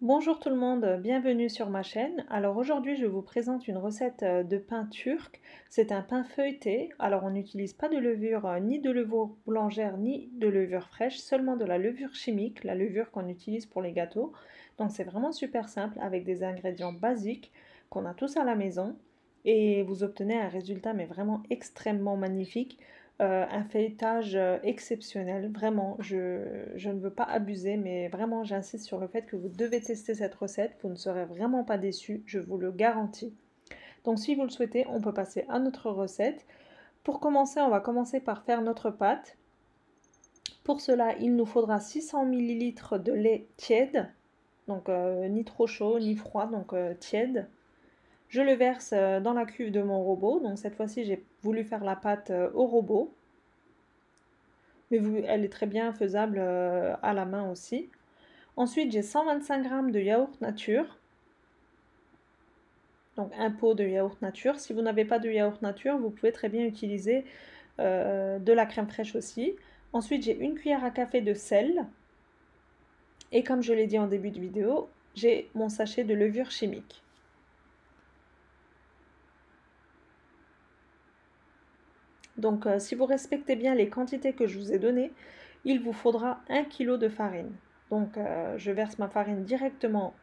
Bonjour tout le monde, bienvenue sur ma chaîne. Alors aujourd'hui je vous présente une recette de pain turc. C'est un pain feuilleté. Alors on n'utilise pas de levure, ni de levure boulangère, ni de levure fraîche, seulement de la levure chimique, la levure qu'on utilise pour les gâteaux. Donc c'est vraiment super simple avec des ingrédients basiques qu'on a tous à la maison. Et vous obtenez un résultat mais vraiment extrêmement magnifique. Un feuilletage exceptionnel, vraiment, je ne veux pas abuser, mais vraiment j'insiste sur le fait que vous devez tester cette recette, vous ne serez vraiment pas déçus, je vous le garantis. Donc si vous le souhaitez, on peut passer à notre recette. Pour commencer, on va commencer par faire notre pâte. Pour cela, il nous faudra 600 ml de lait tiède, donc ni trop chaud ni froid, donc tiède. Je le verse dans la cuve de mon robot, donc cette fois-ci j'ai voulu faire la pâte au robot. Mais elle est très bien faisable à la main aussi. Ensuite, j'ai 125 g de yaourt nature, donc un pot de yaourt nature. Si vous n'avez pas de yaourt nature, vous pouvez très bien utiliser de la crème fraîche aussi. Ensuite, j'ai une cuillère à café de sel. Et comme je l'ai dit en début de vidéo, j'ai mon sachet de levure chimique. Donc si vous respectez bien les quantités que je vous ai données, il vous faudra 1 kg de farine. Donc je verse ma farine directement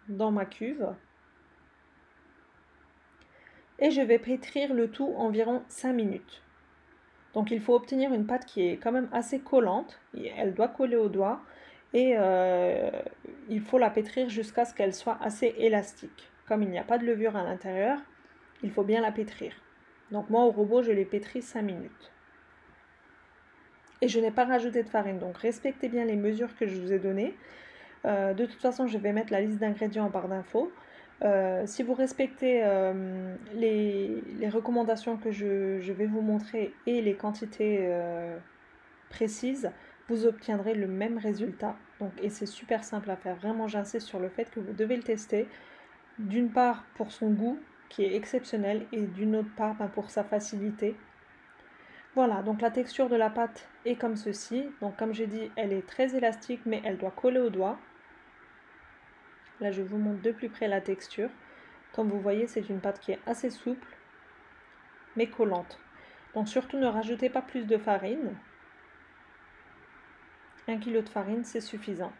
dans ma cuve. Et je vais pétrir le tout environ 5 minutes. Donc il faut obtenir une pâte qui est quand même assez collante, elle doit coller au doigt et il faut la pétrir jusqu'à ce qu'elle soit assez élastique. Comme il n'y a pas de levure à l'intérieur, il faut bien la pétrir. Donc moi au robot je l'ai pétrie 5 minutes. Et je n'ai pas rajouté de farine, donc respectez bien les mesures que je vous ai données. De toute façon je vais mettre la liste d'ingrédients en barre d'infos. Si vous respectez les recommandations que je vais vous montrer et les quantités précises, vous obtiendrez le même résultat. Donc, et c'est super simple à faire. Vraiment, j'insiste sur le fait que vous devez le tester. D'une part pour son goût qui est exceptionnel et d'une autre part pour sa facilité. Voilà, donc la texture de la pâte est comme ceci. Donc comme j'ai dit, elle est très élastique mais elle doit coller au doigt. Là, je vous montre de plus près la texture. Comme vous voyez, c'est une pâte qui est assez souple, mais collante. Donc surtout, ne rajoutez pas plus de farine. 1 kg de farine, c'est suffisant.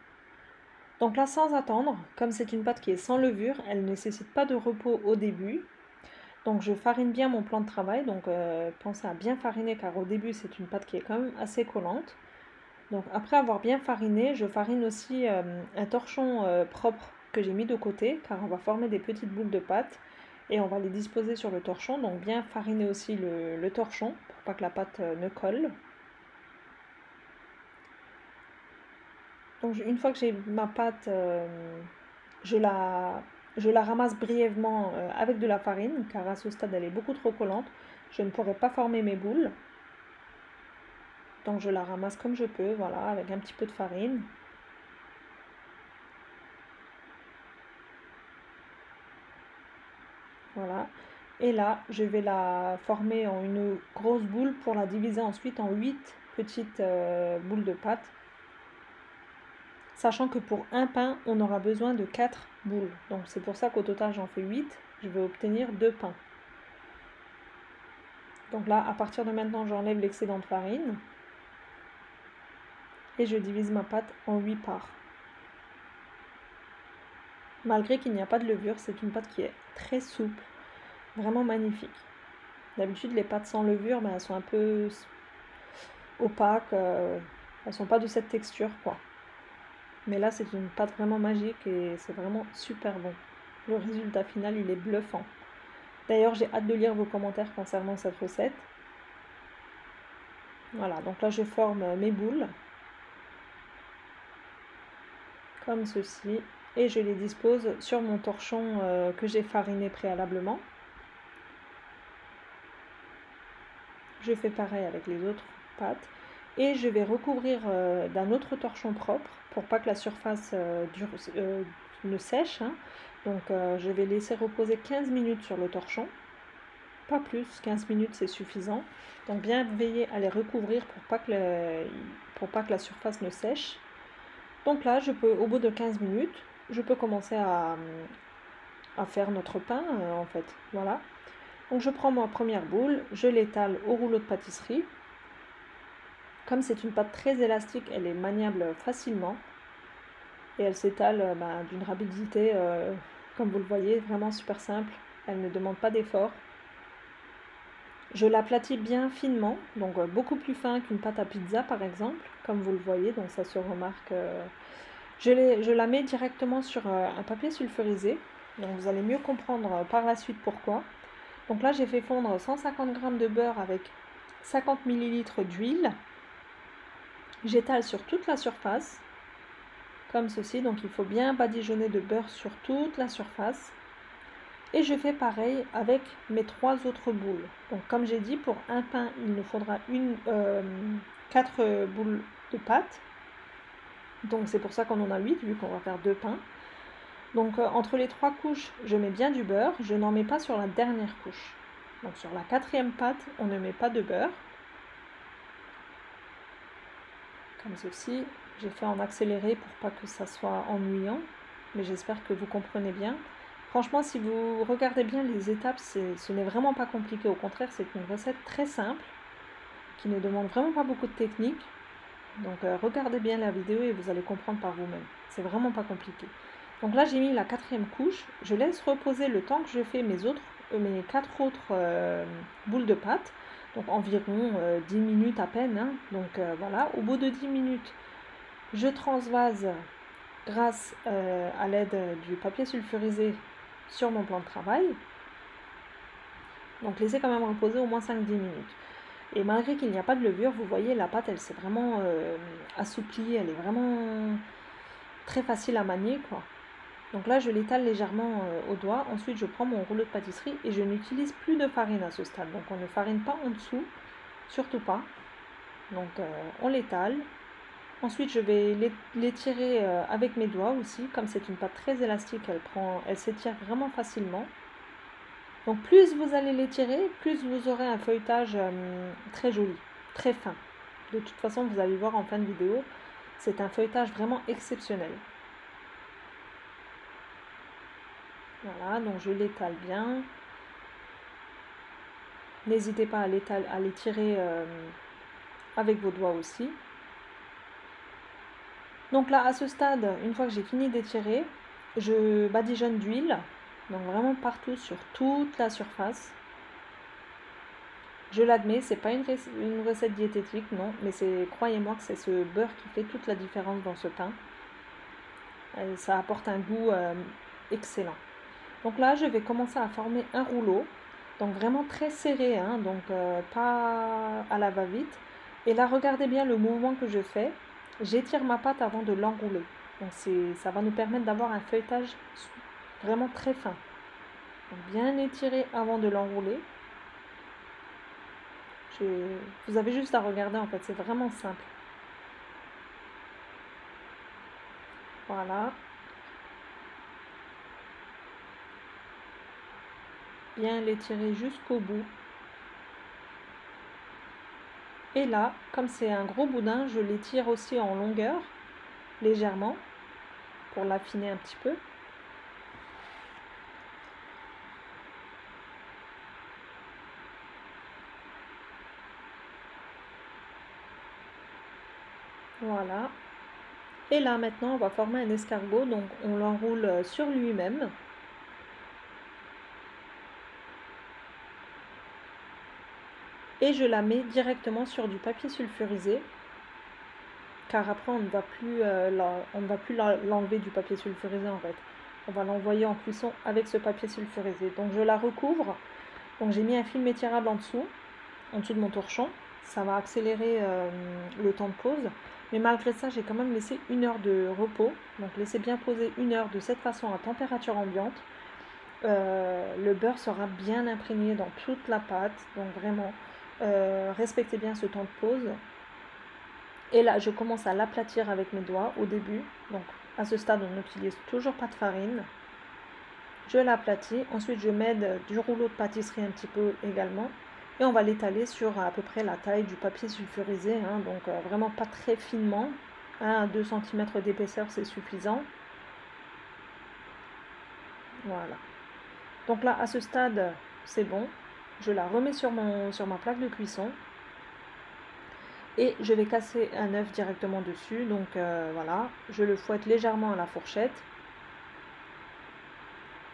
Donc là, sans attendre, comme c'est une pâte qui est sans levure, elle ne nécessite pas de repos au début. Donc je farine bien mon plan de travail. Donc pensez à bien fariner car au début, c'est une pâte qui est quand même assez collante. Donc après avoir bien fariné, je farine aussi un torchon propre que j'ai mis de côté car on va former des petites boules de pâte et on va les disposer sur le torchon. Donc bien fariner aussi le torchon pour pas que la pâte ne colle. Donc une fois que j'ai ma pâte, je la ramasse brièvement avec de la farine car à ce stade elle est beaucoup trop collante. Je ne pourrai pas former mes boules. Donc je la ramasse comme je peux, voilà, avec un petit peu de farine. Voilà. Et là, je vais la former en une grosse boule pour la diviser ensuite en 8 petites boules de pâte. Sachant que pour un pain, on aura besoin de 4 boules. Donc c'est pour ça qu'au total, j'en fais 8. Je vais obtenir 2 pains. Donc là, à partir de maintenant, j'enlève l'excédent de farine. Et je divise ma pâte en 8 parts. Malgré qu'il n'y a pas de levure, c'est une pâte qui est très souple. Vraiment magnifique. D'habitude, les pâtes sans levure, elles sont un peu opaques. Elles sont pas de cette texture, quoi. Mais là, c'est une pâte vraiment magique et c'est vraiment super bon. Le résultat final, il est bluffant. D'ailleurs, j'ai hâte de lire vos commentaires concernant cette recette. Voilà, donc là, je forme mes boules. Comme ceci. Et je les dispose sur mon torchon que j'ai fariné préalablement. Je fais pareil avec les autres pâtes. Et je vais recouvrir d'un autre torchon propre pour pas que la surface ne sèche. Hein. Donc je vais laisser reposer 15 minutes sur le torchon. Pas plus, 15 minutes c'est suffisant. Donc bien veiller à les recouvrir pour pas que la surface ne sèche. Donc là, au bout de 15 minutes, je peux commencer à faire notre pain en fait. Voilà. Donc je prends ma première boule, je l'étale au rouleau de pâtisserie. Comme c'est une pâte très élastique, elle est maniable facilement et elle s'étale d'une rapidité, comme vous le voyez, vraiment super simple. Elle ne demande pas d'effort. Je l'aplatis bien finement, donc beaucoup plus fin qu'une pâte à pizza par exemple, comme vous le voyez, donc ça se remarque. Je la mets directement sur un papier sulfurisé, donc vous allez mieux comprendre par la suite pourquoi. Donc là j'ai fait fondre 150 g de beurre avec 50 ml d'huile. J'étale sur toute la surface, comme ceci, donc il faut bien badigeonner de beurre sur toute la surface. Et je fais pareil avec mes 3 autres boules. Donc comme j'ai dit, pour un pain, il nous faudra 4 boules de pâte. Donc c'est pour ça qu'on en a 8, vu qu'on va faire 2 pains. Donc entre les 3 couches, je mets bien du beurre. Je n'en mets pas sur la dernière couche. Donc sur la 4e pâte, on ne met pas de beurre. Comme ceci. J'ai fait en accéléré pour pas que ça soit ennuyant. Mais j'espère que vous comprenez bien. Franchement, si vous regardez bien les étapes, ce n'est vraiment pas compliqué. Au contraire, c'est une recette très simple, qui ne demande vraiment pas beaucoup de technique. Donc regardez bien la vidéo et vous allez comprendre par vous-même. C'est vraiment pas compliqué. Donc là, j'ai mis la 4e couche. Je laisse reposer le temps que je fais mes 4 autres boules de pâte. Donc environ 10 minutes à peine. Hein. Donc voilà, au bout de 10 minutes, je transvase grâce à l'aide du papier sulfurisé sur mon plan de travail. Donc laissez quand même reposer au moins 5-10 minutes. Et malgré qu'il n'y a pas de levure, vous voyez la pâte elle s'est vraiment assouplie, elle est vraiment très facile à manier quoi. Donc là je l'étale légèrement au doigt, ensuite je prends mon rouleau de pâtisserie et je n'utilise plus de farine à ce stade. Donc on ne farine pas en dessous, surtout pas. Donc on l'étale. Ensuite je vais l'étirer avec mes doigts aussi, comme c'est une pâte très élastique, elle s'étire vraiment facilement. Donc plus vous allez l'étirer, plus vous aurez un feuilletage très joli, très fin. De toute façon, vous allez voir en fin de vidéo, c'est un feuilletage vraiment exceptionnel. Voilà, donc je l'étale bien. N'hésitez pas à l'étirer avec vos doigts aussi. Donc là, à ce stade, une fois que j'ai fini d'étirer, je badigeonne d'huile. Donc vraiment partout sur toute la surface. Je l'admets, c'est pas une recette diététique, non, mais croyez-moi que c'est ce beurre qui fait toute la différence dans ce pain. Ça apporte un goût excellent. Donc là, je vais commencer à former un rouleau, donc vraiment très serré, hein, donc pas à la va-vite. Et là, regardez bien le mouvement que je fais. J'étire ma pâte avant de l'enrouler. Donc ça va nous permettre d'avoir un feuilletage vraiment très fin. Donc bien étiré avant de l'enrouler. Vous avez juste à regarder en fait, c'est vraiment simple. Voilà. Bien l'étirer jusqu'au bout. Et là, comme c'est un gros boudin, je l'étire aussi en longueur, légèrement, pour l'affiner un petit peu. Voilà. Et là maintenant on va former un escargot, donc on l'enroule sur lui-même. Et je la mets directement sur du papier sulfurisé, car après on ne va plus l'enlever du papier sulfurisé en fait. On va l'envoyer en cuisson avec ce papier sulfurisé. Donc je la recouvre. Donc j'ai mis un film étirable en dessous de mon torchon. Ça va accélérer le temps de pause. Mais malgré ça, j'ai quand même laissé 1 heure de repos. Donc laissez bien poser 1 heure de cette façon à température ambiante. Le beurre sera bien imprégné dans toute la pâte. Donc vraiment, respectez bien ce temps de pause. Et là, je commence à l'aplatir avec mes doigts au début. Donc à ce stade, on n'utilise toujours pas de farine. Je l'aplatis. Ensuite, je m'aide du rouleau de pâtisserie un petit peu également. Et on va l'étaler sur à peu près la taille du papier sulfurisé, hein, donc vraiment pas très finement, 1 à 2 cm d'épaisseur, c'est suffisant. Voilà. Donc là, à ce stade, c'est bon. Je la remets sur ma plaque de cuisson. Et je vais casser un œuf directement dessus. Donc voilà, je le fouette légèrement à la fourchette.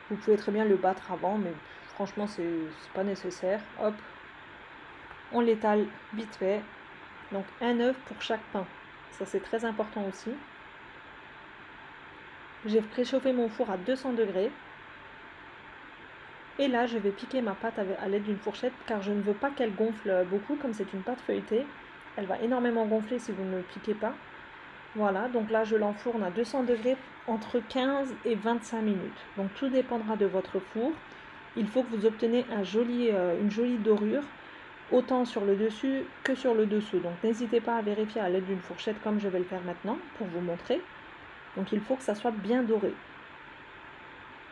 Vous pouvez très bien le battre avant, mais franchement, c'est pas nécessaire. Hop, on l'étale vite fait. Donc un œuf pour chaque pain. Ça, c'est très important aussi. J'ai préchauffé mon four à 200 degrés. Et là, je vais piquer ma pâte à l'aide d'une fourchette car je ne veux pas qu'elle gonfle beaucoup comme c'est une pâte feuilletée. Elle va énormément gonfler si vous ne le piquez pas. Voilà, donc là, je l'enfourne à 200 degrés entre 15 et 25 minutes. Donc tout dépendra de votre four. Il faut que vous obtenez une jolie dorure, autant sur le dessus que sur le dessous. Donc n'hésitez pas à vérifier à l'aide d'une fourchette comme je vais le faire maintenant pour vous montrer. Donc il faut que ça soit bien doré.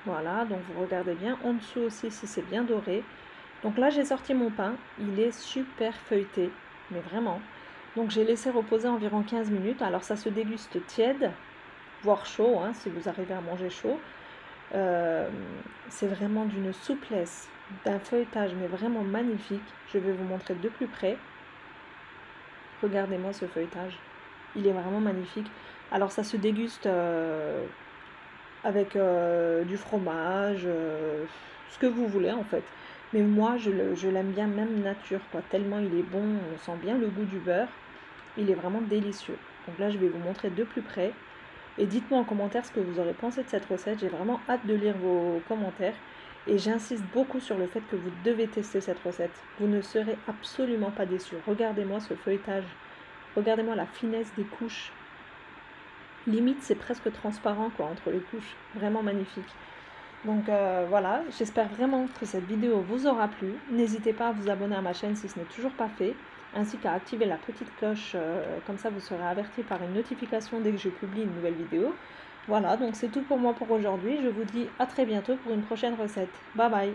Voilà, donc vous regardez bien en dessous aussi si c'est bien doré. Donc là j'ai sorti mon pain, il est super feuilleté, mais vraiment. Donc j'ai laissé reposer environ 15 minutes. Alors ça se déguste tiède, voire chaud, hein, si vous arrivez à manger chaud. C'est vraiment d'une souplesse, d'un feuilletage, mais vraiment magnifique. Je vais vous montrer de plus près. Regardez-moi ce feuilletage, il est vraiment magnifique. Alors ça se déguste avec du fromage, ce que vous voulez en fait. Mais moi je l'aime bien même nature, quoi, tellement il est bon, on sent bien le goût du beurre. Il est vraiment délicieux. Donc là je vais vous montrer de plus près. Et dites-moi en commentaire ce que vous aurez pensé de cette recette. J'ai vraiment hâte de lire vos commentaires. Et j'insiste beaucoup sur le fait que vous devez tester cette recette. Vous ne serez absolument pas déçus. Regardez-moi ce feuilletage. Regardez-moi la finesse des couches. Limite, c'est presque transparent quoi, entre les couches. Vraiment magnifique. Donc voilà, j'espère vraiment que cette vidéo vous aura plu. N'hésitez pas à vous abonner à ma chaîne si ce n'est toujours pas fait, ainsi qu'à activer la petite cloche, comme ça vous serez averti par une notification dès que je publie une nouvelle vidéo. Voilà, donc c'est tout pour moi pour aujourd'hui. Je vous dis à très bientôt pour une prochaine recette. Bye bye!